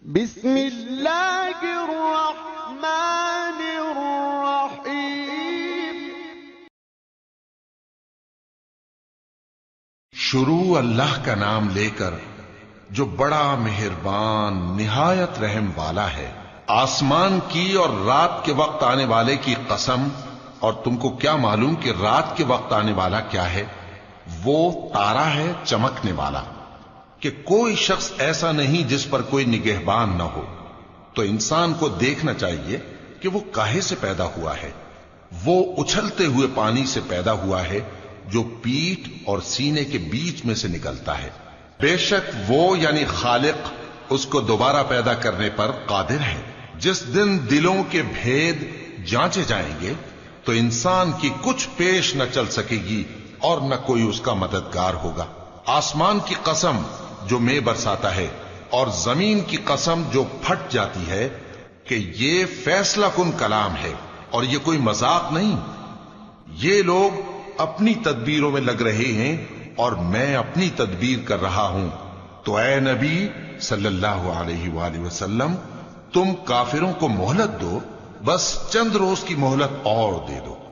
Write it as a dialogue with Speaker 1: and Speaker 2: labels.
Speaker 1: بسم اللہ الرحمن الرحیم۔
Speaker 2: شروع اللہ کا نام لے کر جو بڑا مہربان نہایت رحم والا ہے۔ آسمان کی اور رات کے وقت آنے والے کی قسم، اور تم کو کیا معلوم کہ رات کے وقت آنے والا کیا ہے؟ وہ تارا ہے چمکنے والا، کہ کوئی شخص ایسا نہیں جس پر کوئی نگہبان نہ ہو۔ تو انسان کو دیکھنا چاہیے کہ وہ کاہے سے پیدا ہوا ہے۔ وہ اچھلتے ہوئے پانی سے پیدا ہوا ہے جو پیٹھ اور سینے کے بیچ میں سے نکلتا ہے۔ بے شک وہ یعنی خالق اس کو دوبارہ پیدا کرنے پر قادر ہے۔ جس دن دلوں کے بھید جانچے جائیں گے تو انسان کی کچھ پیش نہ چل سکے گی اور نہ کوئی اس کا مددگار ہوگا۔ آسمان کی قسم جو مے برساتا ہے، اور زمین کی قسم جو پھٹ جاتی ہے، کہ یہ فیصلہ کن کلام ہے اور یہ کوئی مذاق نہیں۔ یہ لوگ اپنی تدبیروں میں لگ رہے ہیں اور میں اپنی تدبیر کر رہا ہوں۔ تو اے نبی صلی اللہ علیہ وآلہ وسلم، تم کافروں کو مہلت دو، بس چند روز کی مہلت اور دے دو۔